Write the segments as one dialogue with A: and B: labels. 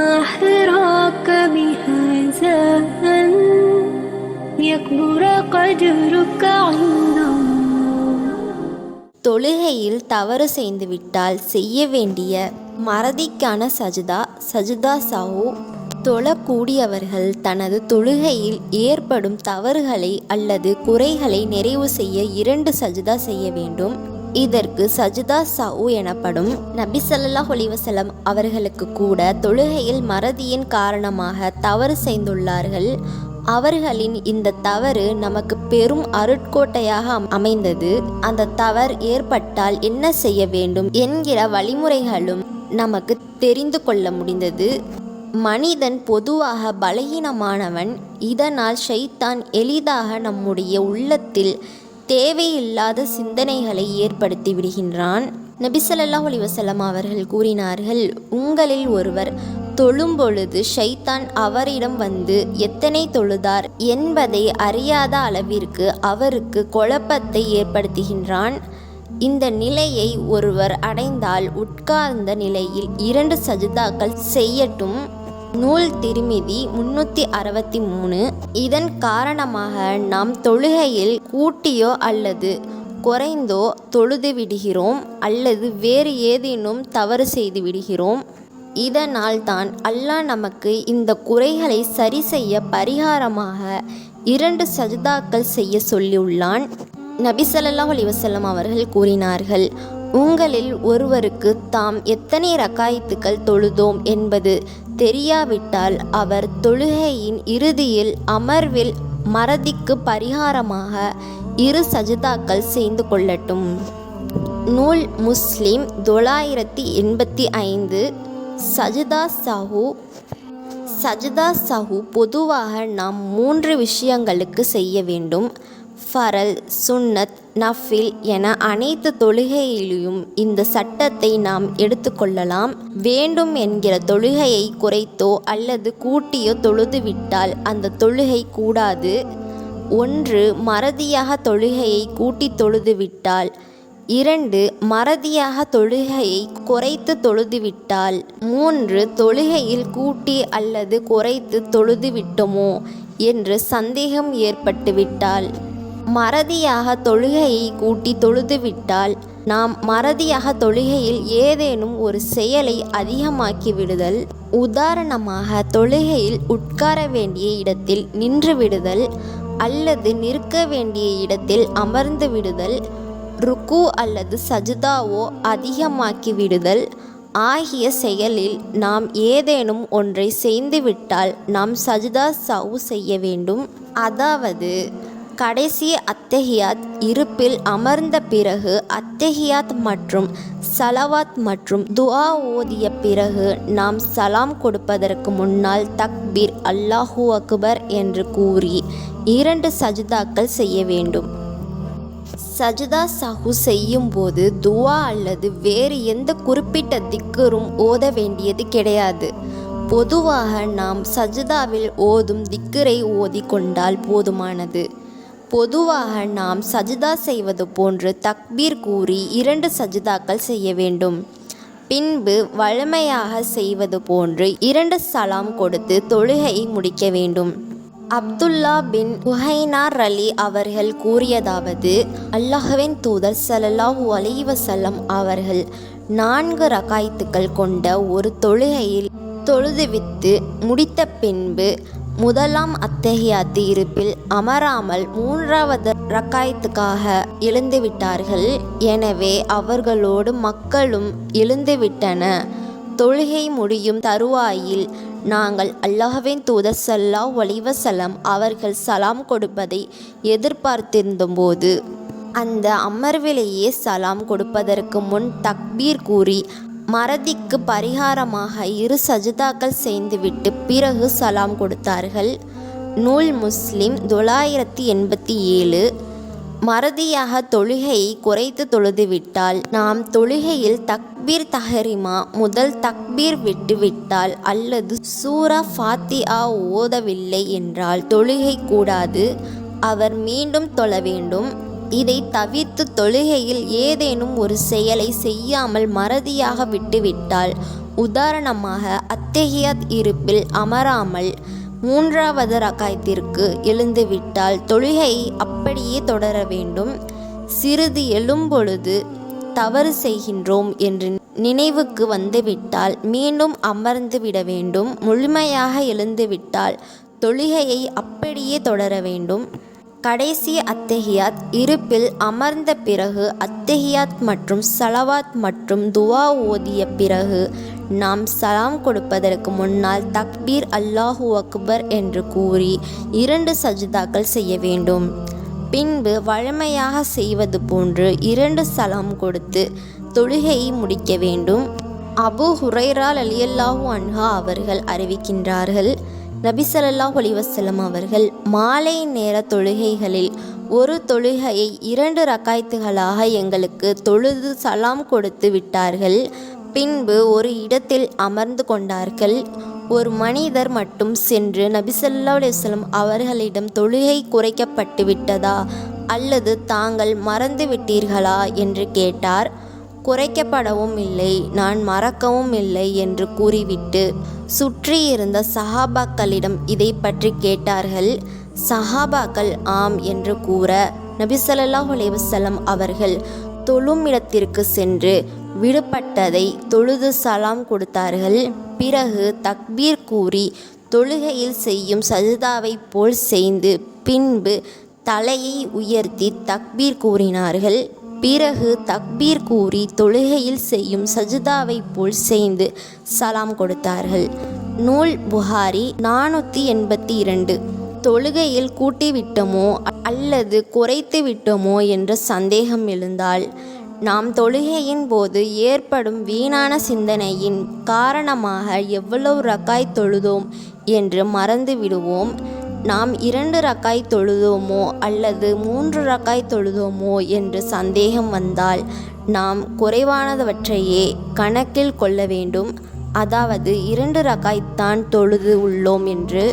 A: ما حراك بهذا أن يكبر قدرك عند الله.
B: தொழுகையில் தவறு செய்துவிட்டால் செய்ய வேண்டிய மறதிக்கான சஜ்தா சஹூ. தொழக்கூடியவர்கள் தனது தொழுகையில் ஏற்படும் தவறுகளை அல்லது குறைகளை நிறைவு செய்ய 2 சஜ்தா செய்ய வேண்டும். இதற்கு சஜ்தா சஹூ எனப்படும். நபி ஸல்லல்லாஹு அலைஹி வஸல்லம் அவர்களுக்கு கூட தொழுகையில் மறதியின் காரணமாக தவறு செய்துள்ளார்கள். அவர்களின் இந்த தவறு நமக்கு பெரும் அருட்கோட்டையாக அமைந்தது. அந்த தவறு ஏற்பட்டால் என்ன செய்ய வேண்டும் என்கிற வழிமுறைகளும் நமக்கு தெரிந்து கொள்ள முடிந்தது. மனிதன் பொதுவாக பலகீனமானவன். இதனால் ஷைத்தான் எளிதாக நம்முடைய உள்ளத்தில் தேவையில்லாத சிந்தனைகளை ஏற்படுத்தி விடுகின்றான். நபி ஸல்லல்லாஹு அலைஹி வஸல்லம் அவர்கள் கூறினார்கள், உங்களில் ஒருவர் தொழும்பொழுது ஷைத்தான் அவரிடம் வந்து எத்தனை தொழுதார் என்பதை அறியாத அளவிற்கு அவருக்கு குழப்பத்தை ஏற்படுத்துகின்றான். இந்த நிலையை ஒருவர் அடைந்தால் உட்கார்ந்த நிலையில் 2 சஜ்தாக்கள் செய்யட்டும். நூல் திர்மிதி 363. இதன் காரணமாக நாம் தொழுகையில் கூட்டியோ அல்லது குறைந்தோ தொழுது விடுகிறோம் அல்லது வேறு ஏதேனும் தவறு செய்து விடுகிறோம். இதனால் தான் அல்லாஹ் நமக்கு இந்த குறைகளை சரி செய்ய பரிகாரமாக 2 சஜ்தாக்கள் செய்ய சொல்லியுள்ளான். நபி ஸல்லல்லாஹு அலைஹி வஸல்லம் அவர்கள் கூறினார்கள், உங்களில் ஒருவருக்கு தாம் எத்தனை ரக்காயத்துக்கள் தொழுதோம் என்பது தெரியாவிட்டால் அவர் தொழுகையின் இறுதியில் அமர்வில் மறதிக்கு பரிகாரமாக 2 சஜ்தாக்கள் செய்து கொள்ளட்டும். நூல் முஸ்லிம் 985. சஜ்தா சஹூ பொதுவாக நாம் 3 விஷயங்களுக்கு செய்ய வேண்டும். ஃபரல், சுன்னத், நஃபில் என அனைத்து தொழுகையிலும் இந்த சட்டத்தை நாம் எடுத்துக்கொள்ளலாம். வேண்டும் என்கிற தொழுகையை குறைத்தோ அல்லது கூட்டியோ தொழுதுவிட்டால் அந்த தொழுகை கூடாது. 1. மறதியாக தொழுகையை கூட்டி தொழுதுவிட்டால். 2. மறதியாக தொழுகையை குறைத்து தொழுதுவிட்டால். 3. தொழுகையில் கூட்டி அல்லது குறைத்து தொழுதுவிட்டோமோ என்று சந்தேகம் ஏற்பட்டுவிட்டால். மறதியாக தொழுகையை கூட்டி தொழுதுவிட்டால் நாம் மறதியாக தொழுகையில் ஏதேனும் ஒரு செயலை அதிகமாக்கி விடுதல். உதாரணமாக தொழுகையில் உட்கார வேண்டிய இடத்தில் நின்று விடுதல் அல்லது நிற்க வேண்டிய இடத்தில் அமர்ந்து விடுதல், ருக்கு அல்லது சஜ்தாவோ அதிகமாக்கி விடுதல் ஆகிய செயலில் நாம் ஏதேனும் ஒன்றை செய்துவிட்டால் நாம் சஜ்தா சஹூ செய்ய வேண்டும். அதாவது கடைசி அத்தஹியாத் இருப்பில் அமர்ந்த பிறகு அத்தஹியாத் மற்றும் சலவாத் மற்றும் துஆ ஓதிய பிறகு நாம் சலாம் கொடுப்பதற்கு முன்னால் தக்பீர் அல்லாஹு அக்பர் என்று கூறி 2 சஜ்தாக்கள் செய்ய வேண்டும். சஜ்தா சஹூ செய்யும் போது துஆ அல்லது வேறு எந்த குறிப்பிட்ட திக்ரும் ஓத வேண்டியது கிடையாது. பொதுவாக நாம் சஜ்தாவில் ஓதும் திக்ரை ஓதிக்கொண்டால் போதுமானது. பொதுவாக நாம் சஜ்தா செய்வது போன்று தக்பீர் கூறி 2 சஜ்தாக்கள் செய்ய வேண்டும். பின்பு வழமையாக செய்வது போன்று 2 சலாம் கொடுத்து தொழுகையை முடிக்க வேண்டும். அப்துல்லா பின் புஹைனா ரலி அவர்கள் கூறியதாவது, அல்லாஹ்வின் தூதர் ஸல்லல்லாஹு அலைஹி வஸல்லம் அவர்கள் 4 ரக்காயத்துக்கள் கொண்ட ஒரு தொழுகையில் தொழுதுவிட்டு முடித்த பின்பு முதலாம் அத்தஹியாத்து இருப்பில் அமராமல் 3வது ரக்காயத்துக்காக எழுந்துவிட்டார்கள். எனவே அவர்களோடு மக்களும் எழுந்துவிட்டன. தொழுகை முடியும் தருவாயில் நாங்கள் அல்லாஹ்வின் தூதர் ஸல்லல்லாஹு அலைஹி வஸல்லம் அவர்கள் சலாம் கொடுப்பதை எதிர்பார்த்திருந்தபோது அந்த அமர்விலேயே சலாம் கொடுப்பதற்கு முன் தக்பீர் கூறி மறதிக்கு பரிகாரமாக 2 சஜ்தாக்கள் செய்துவிட்டு பிறகு சலாம் கொடுத்தார்கள். நூல் முஸ்லிம் 987. மறதியாக தொழுகையை குறைத்து தொழுதுவிட்டால் நாம் தொழுகையில் தக்பீர் தஹரிமா முதல் தக்பீர் விட்டுவிட்டால் அல்லது சூரா ஃபாத்திஹா ஓதவில்லை என்றால் தொழுகை கூடாது. அவர் மீண்டும் தொழ வேண்டும். இதை தவிர்த்து தொழுகையில் ஏதேனும் ஒரு செயலை செய்யாமல் மறதியாக விட்டுவிட்டால் உதாரணமாக அத்தஹியாத் இருப்பில் அமராமல் 3வது ரக்காயத்திற்கு எழுந்துவிட்டால் தொழுகையை அப்படியே தொடர வேண்டும். சிறிது எழும்பொழுது தவறு செய்கின்றோம் என்று நினைவுக்கு வந்துவிட்டால் மீண்டும் அமர்ந்து விட வேண்டும். முழுமையாக எழுந்துவிட்டால் தொழுகையை அப்படியே தொடர வேண்டும். கடைசி அத்தஹியாத் இருப்பில் அமர்ந்த பிறகு அத்தஹியாத் மற்றும் ஸலவாத் மற்றும் துவா ஓதிய பிறகு நாம் சலாம் கொடுப்பதற்கு முன்னால் தக்பீர் அல்லாஹு அக்பர் என்று கூறி 2 சஜ்தாக்கள் செய்ய வேண்டும். பின்பு வழமையாக செய்வது போன்று 2 சலாம் கொடுத்து தொழுகையை முடிக்க வேண்டும். அபூ ஹுரைரா ரலியல்லாஹு அன்ஹு அவர்கள் அறிவிக்கின்றார்கள், நபி ஸல்லல்லாஹு அலைஹி வஸல்லம் அவர்கள் மாலை நேர தொழுகைகளில் ஒரு தொழுகையை 2 ரக்காயத்துகளாக எங்களுக்கு தொழுது சலாம் கொடுத்து விட்டார்கள். பின்பு ஒரு இடத்தில் அமர்ந்து கொண்டார்கள். ஒரு மனிதர் மட்டும் சென்று நபி ஸல்லல்லாஹு அலைஹி வஸல்லம் அவர்களிடம் தொழுகை குறைக்கப்பட்டு விட்டதா அல்லது தாங்கள் மறந்து விட்டீர்களா என்று கேட்டார். குறைக்கப்படவும் இல்லை, நான் மறக்கவும் இல்லை என்று கூறிவிட்டு சுற்றியிருந்த சஹாபாக்களிடம் இதை பற்றி கேட்டார்கள். சஹாபாக்கள் ஆம் என்று கூற நபி ஸல்லல்லாஹு அலைஹி வஸல்லம் அவர்கள் தொழுமிடத்திற்கு சென்று விடுபட்டதை தொழுது சலாம் கொடுத்தார்கள். பிறகு தக்பீர் கூறி தொழுகையில் செய்யும் சஜ்தாவை போல் செய்து பின்பு தலையை உயர்த்தி தக்பீர் கூறினார்கள். பிறகு தக்பீர் கூறி தொழுகையில் செய்யும் சஜ்தாவை போல் செய்து சலாம் கொடுத்தார்கள். நூல் புகாரி 482. தொழுகையில் கூட்டிவிட்டோமோ அல்லது குறைத்து விட்டோமோ என்ற சந்தேகம் எழுந்தால் நாம் தொழுகையின் போது ஏற்படும் வீணான சிந்தனையின் காரணமாக எவ்வளவு ரக்காய் தொழுதோம் என்று மறந்து விடுவோம். நாம் 2 ரக்காய் தொழுதோமோ அல்லது 3 ரக்காய் தொழுதோமோ என்று சந்தேகம் வந்தால் நாம் குறைவானவற்றையே கணக்கில் கொள்ள வேண்டும். அதாவது 2 ரக்காய்த்தான் தொழுது உள்ளோம் என்று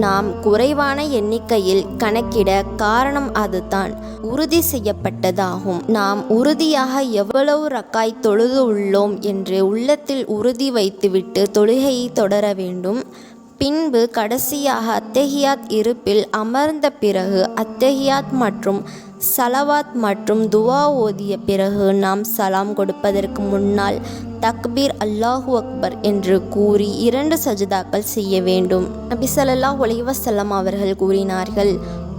B: நாம் குறைவான எண்ணிக்கையில் கணக்கிட காரணம் அதுதான் உறுதி செய்யப்பட்டதாகும். நாம் உறுதியாக எவ்வளவு ரக்காய் தொழுது உள்ளோம் என்று உள்ளத்தில் உறுதி வைத்துவிட்டு தொழுகையை தொடர வேண்டும். பின்பு கடைசியாக அத்தஹியாத் இருப்பில் அமர்ந்த பிறகு அத்தஹியாத் மற்றும் ஸலவாத் மற்றும் துவா ஓதிய பிறகு நாம் சலாம் கொடுப்பதற்கு முன்னால் தக்பீர் அல்லாஹு அக்பர் என்று கூறி 2 சஜ்தாக்கள் செய்ய வேண்டும். நபி ஸல்லல்லாஹு அலைஹி வஸல்லம் அவர்கள் கூறினார்கள்,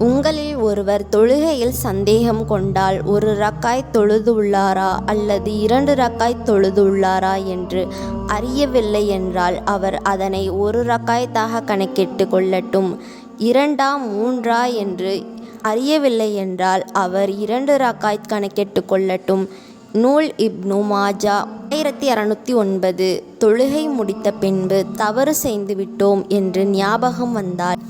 B: உங்களில் ஒருவர் தொழுகையில் சந்தேகம் கொண்டால் 1 ரக்காய் தொழுது உள்ளாரா அல்லது 2 ரக்காய் தொழுது உள்ளாரா என்று அறியவில்லை என்றால் அவர் அதனை 1 ரக்காயத்தாக கணக்கிட்டு கொள்ளட்டும். 2ஆ 3ஆ என்று அறியவில்லை என்றால் அவர் 2 ரக்காய் கணக்கிட்டு கொள்ளட்டும். நூல் இப்னு மாஜா 1609. தொழுகை முடித்த பின்பு தவறு செய்து விட்டோம் என்று ஞாபகம் வந்தால்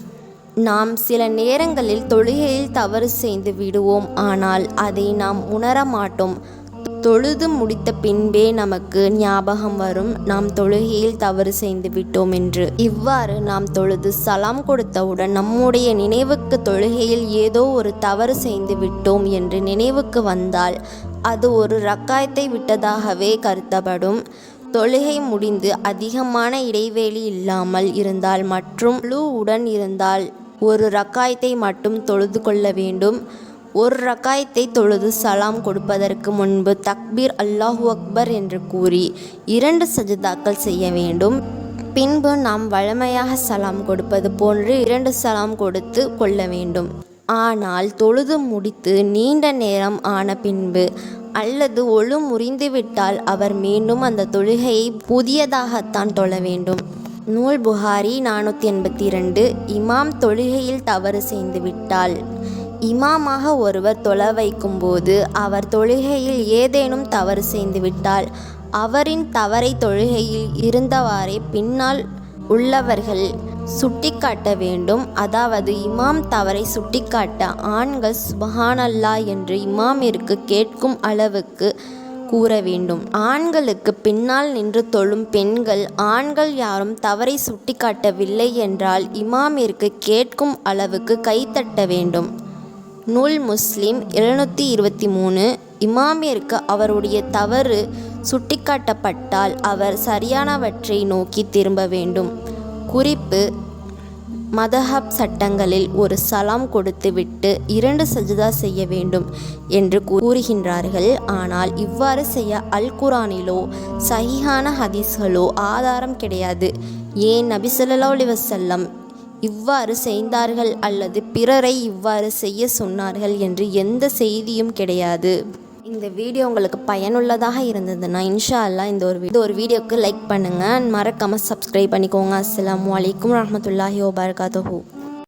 B: நாம் சில நேரங்களில் தொழுகையில் தவறு செய்து விடுவோம், ஆனால் அதை நாம் உணர மாட்டோம். தொழுது முடித்த பின்பே நமக்கு ஞாபகம் வரும் நாம் தொழுகையில் தவறு செய்து விட்டோம் என்று. இவ்வாறு நாம் தொழுது சலாம் கொடுத்தவுடன் நம்முடைய நினைவுக்கு தொழுகையில் ஏதோ ஒரு தவறு செய்து விட்டோம் என்று நினைவுக்கு வந்தால் அது 1 ரக்காயத்தை விட்டதாகவே கருதப்படும். தொழுகை முடிந்து அதிகமான இடைவெளி இல்லாமல் இருந்தால் மற்றும் உடன் இருந்தால் 1 ரக்காயத்தை மட்டும் தொழுது கொள்ள வேண்டும். 1 ரக்காயத்தை தொழுது சலாம் கொடுப்பதற்கு முன்பு தக்பீர் அல்லாஹு அக்பர் என்று கூறி 2 சஜ்தாக்கள் செய்ய வேண்டும். பின்பு நாம் வழமையாக சலாம் கொடுப்பது போன்று 2 சலாம் கொடுத்து கொள்ள வேண்டும். ஆனால் தொழுது முடித்து நீண்ட நேரம் ஆன பின்பு அல்லது ஒழு முறிந்துவிட்டால் அவர் மீண்டும் அந்த தொழுகையை புதியதாகத்தான் தொழ வேண்டும். நூல் புகாரி 482. இமாம் தொழுகையில் தவறு செய்துவிட்டால் இமாமாக ஒருவர் தொழ வைக்கும்போது அவர் தொழுகையில் ஏதேனும் தவறு செய்துவிட்டால் அவரின் தவறை தொழுகையில் இருந்தவாறே பின்னால் உள்ளவர்கள் சுட்டிக்காட்ட வேண்டும். அதாவது இமாம் தவறை சுட்டிக்காட்ட ஆண்கள் சுப்ஹானல்லாஹ் என்று இமாமிற்கு கேட்கும் அளவுக்கு கூற வேண்டும். ஆண்களுக்கு பின்னால் நின்று தொழும் பெண்கள் ஆண்கள் யாரும் தவறை சுட்டிக்காட்டவில்லை என்றால் இமாமிற்கு கேட்கும் அளவுக்கு கைத்தட்ட வேண்டும். நூல் முஸ்லிம் 723. இமாமிற்கு அவருடைய தவறு சுட்டிக்காட்டப்பட்டால் அவர் சரியானவற்றை நோக்கி திரும்ப வேண்டும். குறிப்பு: மதஹப் சட்டங்களில் ஒரு சலாம் கொடுத்துவிட்டு 2 சஜ்தா செய்ய வேண்டும் என்று கூறுகின்றார்கள். ஆனால் இவ்வாறு செய்ய அல் குர்ஆனிலோ சஹீஹான ஹதீஸ்களோ ஆதாரம் கிடையாது. ஏன் நபி ஸல்லல்லாஹு அலைஹி வஸல்லம் இவ்வாறு செய்தார்கள் அல்லது பிறரை இவ்வாறு செய்ய சொன்னார்கள் என்று எந்த செய்தியும் கிடையாது. இந்த வீடியோ உங்களுக்கு பயனுள்ளதாக இருந்ததுன்னா இன்ஷா அல்லாஹ் இந்த ஒரு வீடியோவுக்கு லைக் பண்ணுங்கள். மறக்காமல் சப்ஸ்கிரைப் பண்ணிக்கோங்க. அஸ்ஸலாமு அலைக்கும் வரஹ்மத்துல்லாஹி வபரகாத்துஹு.